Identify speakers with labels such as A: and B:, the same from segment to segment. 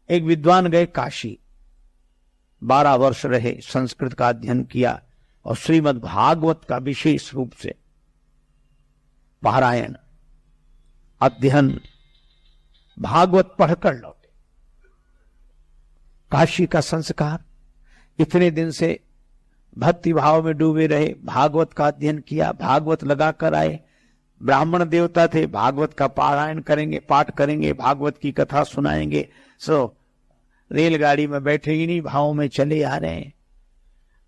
A: एक विद्वान गए काशी, 12 वर्ष रहे, संस्कृत का अध्ययन किया और श्रीमद् भागवत का विशेष रूप से पारायण अध्ययन भागवत पढ़कर लौटे। काशी का संस्कार, इतने दिन से भक्ति भाव में डूबे रहे, भागवत का अध्ययन किया, भागवत लगा कर आए, ब्राह्मण देवता थे, भागवत का पारायण करेंगे, पाठ करेंगे, भागवत की कथा सुनाएंगे। रेलगाड़ी में बैठे ही नहीं भाव में चले आ रहे हैं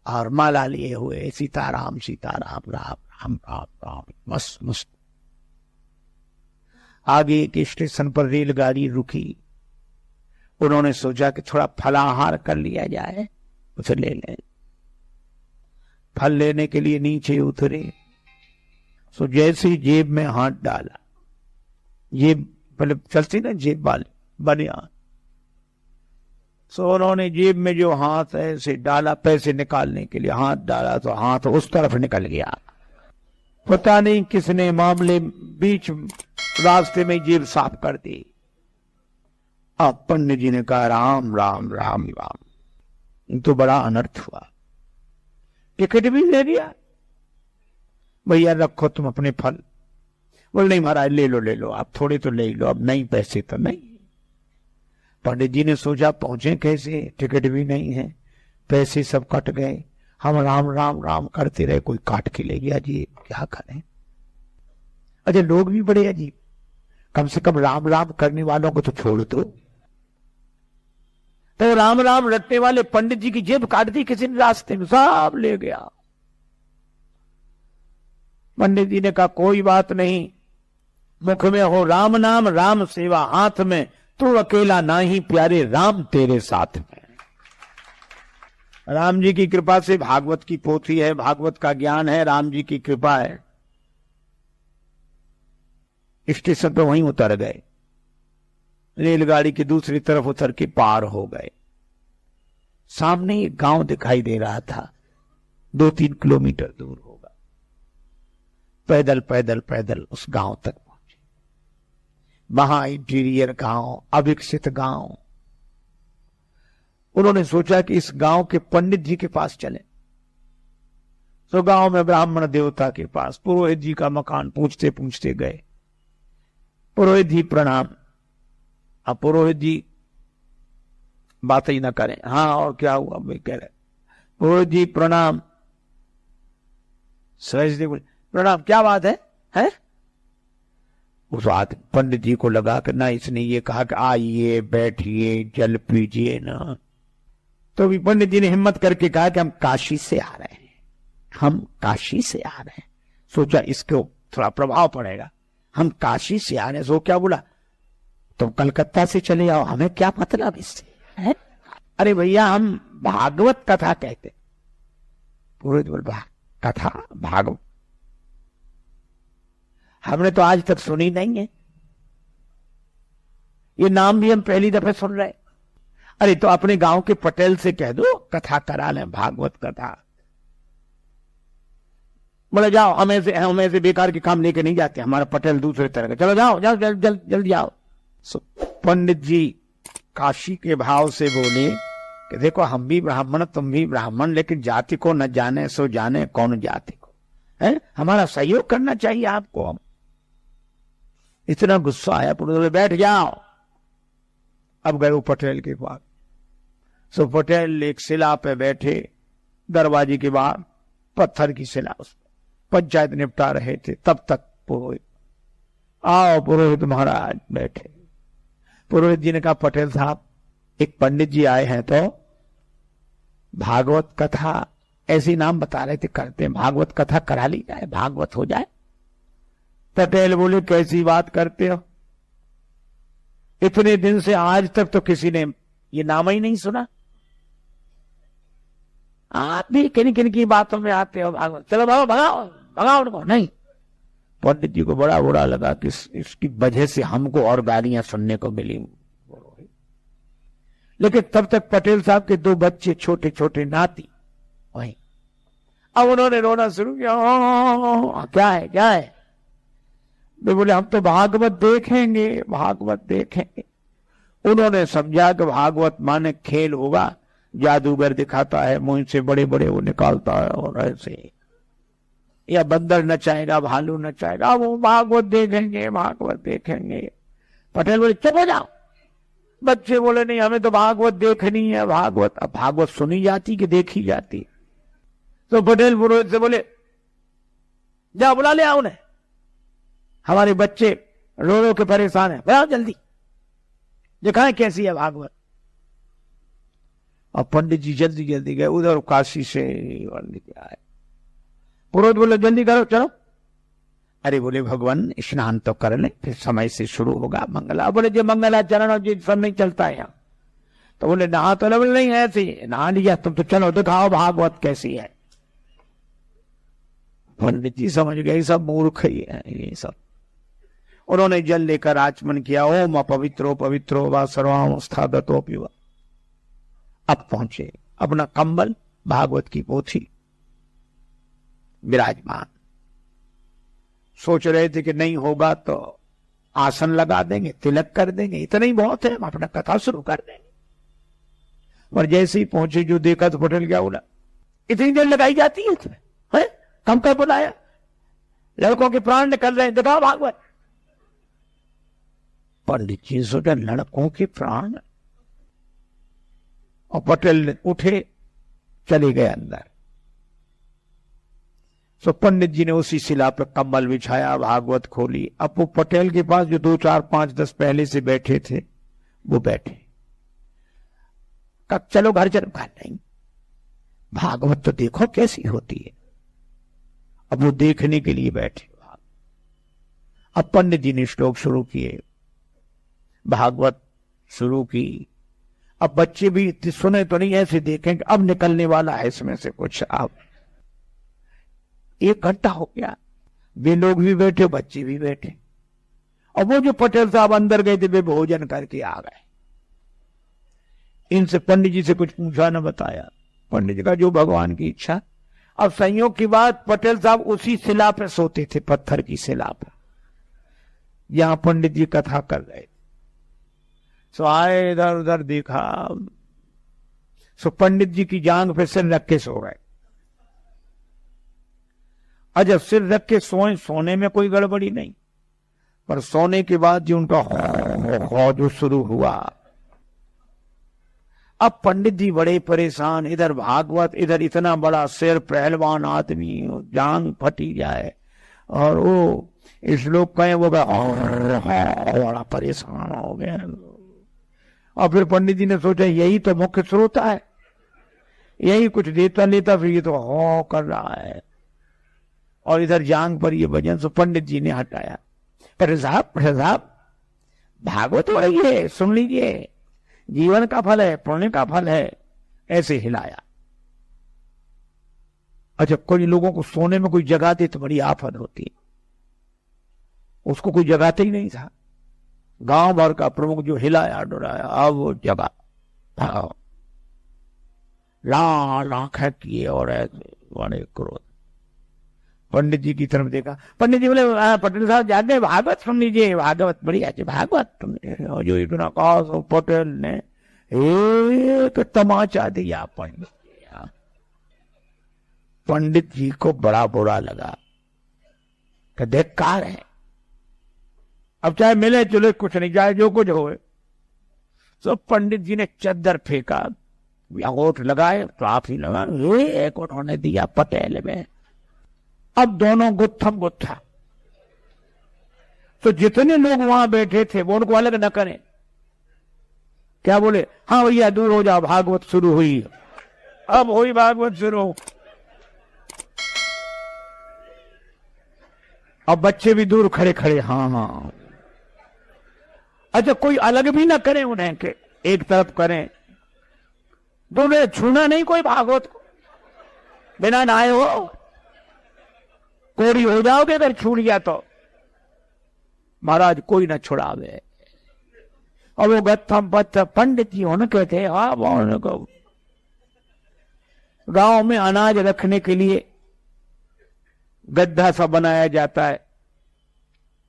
A: और माला लिए हुए सीताराम सीताराम राम राम राम राम, मस्त मस्त। आगे एक स्टेशन पर रेलगाड़ी रुकी, उन्होंने सोचा कि थोड़ा फलाहार कर लिया जाए, उसे ले लें। फल लेने के लिए नीचे उतरे, सो जैसे ही जेब में हाथ डाला, जेब पहले चलती ना जेब वाले बनियान, सो उन्होंने जेब में जो हाथ ऐसे डाला पैसे निकालने के लिए, हाथ डाला तो हाथ उस तरफ निकल गया। पता नहीं किसने मामले बीच रास्ते में जेब साफ कर दी। अब पंडित जी ने कहा राम राम राम राम, तो बड़ा अनर्थ हुआ। टिकट भी ले लिया, भैया रखो तुम अपने फल। बोल नहीं महाराज ले लो आप, थोड़े तो ले लो, अब नहीं पैसे तो नहीं। पंडित जी ने सोचा पहुंचे कैसे, टिकट भी नहीं है, पैसे सब कट गए, हम राम राम राम करते रहे, कोई काट के ले गया जी, क्या करें। अच्छा लोग भी बड़े अजीब, कम से कम राम राम करने वालों को तो छोड़ दो। तो राम राम रटने वाले पंडित जी की जेब काट दी किसी ने रास्ते में, सब ले गया। पंडित जी ने कहा कोई बात नहीं, मुख में हो राम नाम राम सेवा हाथ में, तू अकेला नाही प्यारे राम तेरे साथ में। राम जी की कृपा से भागवत की पोथी है, भागवत का ज्ञान है, राम जी की कृपा है। स्टेशन पे वहीं उतर गए, रेलगाड़ी की दूसरी तरफ उतर के पार हो गए। सामने एक गांव दिखाई दे रहा था, 2-3 किलोमीटर दूर होगा। पैदल पैदल पैदल उस गांव तक पहुंचे। वहां इंटीरियर गांव, अविकसित गांव। उन्होंने सोचा कि इस गांव के पंडित जी के पास चले। तो गांव में ब्राह्मण देवता के पास पुरोहित जी का मकान पूछते पूछते गए। पुरोहित जी प्रणाम। अब पुरोहित जी बात ही ना करें, हाँ और क्या हुआ भाई कह रहे। पुरोहित जी प्रणाम। सहज बोले प्रणाम, क्या बात है? उस आदमी पंडित जी को लगा कि ना इसने ये कहा कि आइए बैठिए जल पीजिए ना, तो भी पंडित जी ने हिम्मत करके कहा कि हम काशी से आ रहे हैं, हम काशी से आ रहे हैं। सोचा इसको थोड़ा प्रभाव पड़ेगा, हम काशी से आ रहे हैं। सो क्या बोला, तुम कलकत्ता से चले आओ, हमें क्या मतलब इससे है? अरे भैया हम भागवत कथा कहते। पुरोहित बोल कथा भागवत हमने तो आज तक सुनी नहीं है, ये नाम भी हम पहली दफे सुन रहे। अरे तो अपने गांव के पटेल से कह दो कथा करा लें, भागवत कथा। बोले जाओ, हम ऐसे बेकार के काम लेके नहीं जाते, हमारा पटेल दूसरे तरह का, चलो जाओ जाओ जल्दी जाओ। पंडित जी काशी के भाव से बोले कि देखो हम भी ब्राह्मण तुम भी ब्राह्मण, लेकिन जाति को न जाने सो जाने कौन जाति को है, हमारा सहयोग करना चाहिए आपको। हम इतना गुस्सा आया, पुरोहित बैठ जाओ। अब गए वो पटेल के पास। सो पटेल एक शिला पे बैठे, दरवाजे के बाहर पत्थर की शिला, उस पंचायत निपटा रहे थे। तब तक पुरोहित, आओ पुरोहित महाराज बैठे। पुरोहित जी ने कहा पटेल साहब एक पंडित जी आए हैं, तो भागवत कथा ऐसी नाम बता रहे थे करते हैं, भागवत कथा करा ली जाए, भागवत हो जाए। पटेल बोले कैसी बात करते हो, इतने दिन से आज तक तो किसी ने ये नाम ही नहीं सुना। आप भी किन किन की बातों में आते हो भागवत, चलो बाबा भगाओ भगाओ उनको। नहीं, पंडित जी को बड़ा बुरा लगा कि इसकी वजह से हमको और गालियां सुनने को मिली। लेकिन तब तक पटेल साहब के 2 बच्चे छोटे छोटे नाती वही। अब उन्होंने रोना शुरू किया, क्या है? वे बोले हम तो भागवत देखेंगे, भागवत देखेंगे। उन्होंने समझा कि भागवत माने खेल होगा, जादूगर दिखाता है, मुंह से बड़े बड़े वो निकालता है और ऐसे, या बंदर नचाएगा, भालू नचाएगा, वो भागवत देखेंगे, भागवत देखेंगे। पटेल बोले चुप हो जाओ। बच्चे बोले नहीं, हमें तो भागवत देखनी है, भागवत। अब भागवत सुनी जाती कि देखी जाती? तो पटेल पुरोहित से बोले जाओ बुला ले आओ उन्हें, हमारे बच्चे रो रो के परेशान है, बुलाओ जल्दी, दिखाएं कैसी है भागवत। और पंडित जी जल्दी जल्दी गए उधर, काशी से आए। पुरोहित बोले जल्दी करो चलो। अरे बोले भगवान स्नान तो कर ले, फिर समय से शुरू होगा मंगला। बोले जो मंगलाचरण और जी सब नहीं चलता है यहाँ। तो बोले नहा तो बोले नहीं ऐसे नहा लिया तुम, तो चलो दिखाओ भागवत कैसी है। पंडित जी समझ गए सब मूर्ख ही है ये सब। उन्होंने जल लेकर आचमन किया, ओम अपवित्रो पवित्रो व सर्वावस्था दतो पिवा। अब पहुंचे, अपना कंबल भागवत की पोथी विराजमान। सोच रहे थे कि नहीं होगा तो आसन लगा देंगे, तिलक कर देंगे, इतना ही बहुत है, हम अपना कथा शुरू कर देंगे। पर जैसे ही पहुंचे जो देखा तो पटेल क्या बोला, इतनी देर लगाई जाती है इसमें, है कम कर बुलाया, लड़कों के प्राण निकल रहे हैं, दिखाओ भागवत। पंडित जी सोचा लड़कों के प्राण, और पटेल उठे चले गए अंदर। तो पंडित जी ने उसी शिला पर कम्बल बिछाया, भागवत खोली। अब वो पटेल के पास जो 2 4 5 10 पहले से बैठे थे वो बैठे। कब चलो घर चलो, कहा नहीं भागवत तो देखो कैसी होती है। अब वो देखने के लिए बैठे। अब पंडित जी ने श्लोक शुरू किए, भागवत शुरू की। अब बच्चे भी सुने तो नहीं, ऐसे देखेंगे अब निकलने वाला है इसमें से कुछ। अब 1 घंटा हो गया, वे लोग भी बैठे, बच्चे भी बैठे। और वो जो पटेल साहब अंदर गए थे वे भोजन करके आ गए। इनसे पंडित जी से कुछ पूछा न बताया। पंडित जी का जो भगवान की इच्छा। अब संयोग की बात, पटेल साहब उसी शिला पे सोते थे, पत्थर की शिला पर, यहां पंडित जी कथा कर रहे थे। सो आए, इधर उधर देखा, सो पंडित जी की जांग पे सिर रख के सो गए। और जब सिर रख के सोए, सोने में कोई गड़बड़ी नहीं, पर सोने के बाद जो उनका जो शुरू हुआ। अब पंडित जी बड़े परेशान, इधर भागवत, इधर इतना बड़ा सिर, पहलवान आदमी, जांग फटी जाए, और वो इस लोग कहें वो बड़ा परेशान हो गया। और फिर पंडित जी ने सोचा यही तो मुख्य स्रोत है, यही कुछ देता लेता, फिर ये तो हो कर रहा है, और इधर जांग पर ये भजन। सो पंडित जी ने हटाया, पटेल साहब भागवत हो रही है, सुन लीजिए, जीवन का फल है, पुण्य का फल है, ऐसे हिलाया। अच्छा, कोई लोगों को सोने में कोई जगाते तो बड़ी आफत होती, उसको कोई जगाते ही नहीं था। गांव भर का प्रमुख जो हिलाया डुराया, अब वो जगा, लाल आंखें किए और ऐसे बड़े क्रोध। पंडित जी की तरफ देखा, पंडित जी बोले पटेल साहब जाते भागवत सुन लीजिए, भागवत बड़ी अच्छी भागवत। और जो इतना कहा तो पटेल ने एक तमाचा दिया पंडित जी को बड़ा बुरा लगा कि देख कार है, अब चाहे मिले जुले कुछ नहीं, चाहे जो कुछ हो। तो पंडित जी ने चद्दर फेंका, अंगूठ लगाए तो आप ही लगा, एक उन्होंने दिया पटेल में। अब दोनों गुत्थम गुत्था। तो जितने लोग वहां बैठे थे वो उनको अलग न करें, क्या बोले, हाँ भैया दूर हो जाओ, भागवत शुरू हुई। अब हुई भागवत शुरू। अब बच्चे भी दूर खड़े खड़े, हाँ हाँ। अच्छा, कोई अलग भी ना करें उन्हें के एक तरफ करें, दोनों छूना नहीं कोई भागवत को, बिना नहाए हो कोरी हो जाओगे अगर छूट गया तो। महाराज कोई ना छुड़ावे। और वो गत्थम पत्थर पंडित जी उनके थे, हाँ उनको गांव में अनाज रखने के लिए गड्ढा सा बनाया जाता है,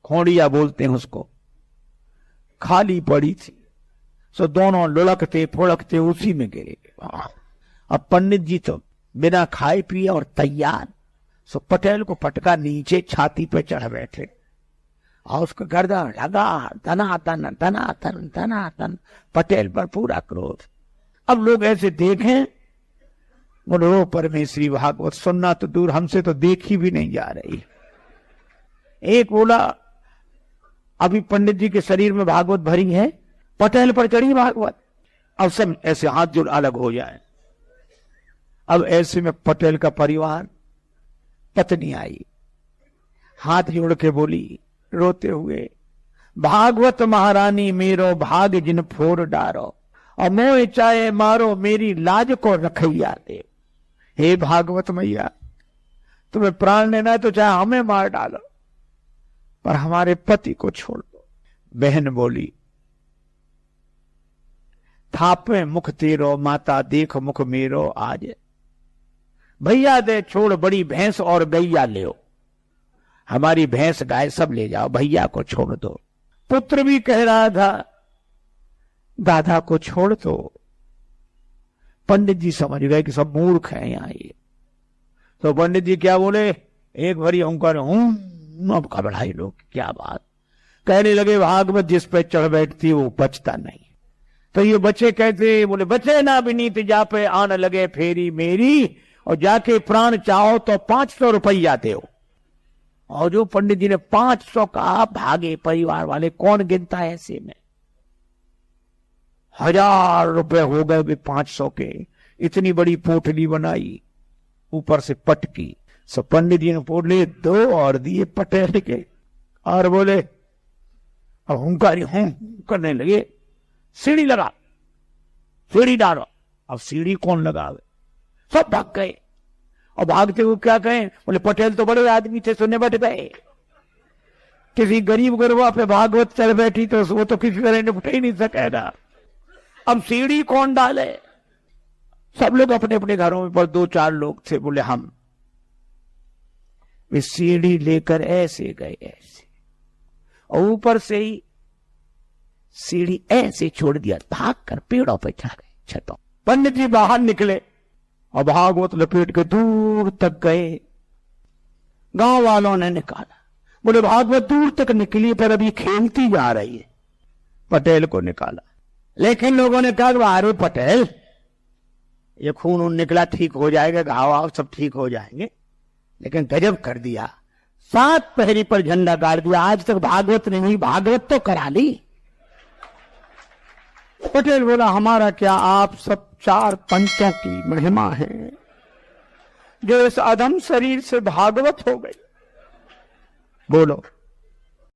A: खोड़िया बोलते हैं उसको, खाली पड़ी थी। सो दोनों लुढ़कते फुड़कते उसी में गिरे। अब पंडित जी तो बिना खाए पिए और तैयार, सो पटेल को पटका नीचे छाती पे चढ़ बैठे और उसका गर्दन लगा धनातन धनातन धनातन। पटेल पर पूरा क्रोध। अब लोग ऐसे देखें, बोलो परमेश्वरी भागवत सुनना तो दूर, हमसे तो देखी भी नहीं जा रही। एक बोला अभी पंडित जी के शरीर में भागवत भरी है, पटेल पर चढ़ी भागवत। अब सब ऐसे हाथ जोड़ अलग हो जाए। अब ऐसे में पटेल का परिवार, पत्नी आई, हाथ जोड़ के बोली रोते हुए, भागवत महारानी मेरो भाग जिन फोर डारो, और मोह चाहे मारो मेरी लाज को रखैया दे। हे भागवत मैया, तुम्हें प्राण लेना है तो चाहे हमें मार डालो, पर हमारे पति को छोड़ दो। बहन बोली, थापे मुख तेरो माता देख मुख मेरो आज, भैया दे छोड़ बड़ी भैंस और गैया ले, हमारी भैंस गाय सब ले जाओ, भैया को छोड़ दो। पुत्र भी कह रहा था दादा को छोड़ दो। पंडित जी समझ गए कि सब मूर्ख हैं यहाँ ये। तो पंडित जी क्या बोले, एक भरी ओंकार हूं, अब घबराए लोग, क्या बात। कहने लगे भागवत जिस पे चढ़ बैठती वो बचता नहीं। तो ये बच्चे कहते, बोले बचे ना विनीत जा पे आन लगे फेरी मेरी, और जाके प्राण चाहो तो 500 रुपया दो। और जो पंडित जी ने 500 कहा, भागे परिवार वाले। कौन गिनता है ऐसे में? 1000 रुपए हो गए भी 500 के। इतनी बड़ी पोटली बनाई, ऊपर से पटकी। सब पंडित जी ने पोटली 2 और दिए पटेल के, और बोले अब हुंकारी हूं करने लगे, सीढ़ी लगा, सीढ़ी डालो। अब सीढ़ी कौन लगावे? सब भाग गए। और भागते हुए क्या कहें, बोले पटेल तो बड़े आदमी थे, सुनने बैठ गए। किसी गरीब गुरबा पे भागवत चल बैठी तो वो तो किसी तरह निपट ही नहीं सकेगा। अब सीढ़ी कौन डाले? सब लोग अपने अपने घरों में, पर 2-4 लोग थे, बोले हम। वे सीढ़ी लेकर ऐसे गए, ऐसे, और ऊपर से ही सीढ़ी ऐसे छोड़ दिया, भाग कर पेड़ों पे चढ़ गए, छतों। पंडित जी बाहर निकले और भागवत लपेट के दूर तक गए। गांव वालों ने निकाला, बोले भागवत दूर तक निकली पर अभी खेलती जा रही है। पटेल को निकाला, लेकिन लोगों ने कहा अरे पटेल, ये खून उन निकला, ठीक हो जाएगा, घाव आव सब ठीक हो जाएंगे। लेकिन गजब कर दिया, 7 पहरी पर झंडा गाड़ दिया। आज तक भागवत नहीं हुई, भागवत तो करा ली। पटेल बोला हमारा क्या, आप सब 4 पंचों की महिमा है जो इस अधम शरीर से भागवत हो गई। बोलो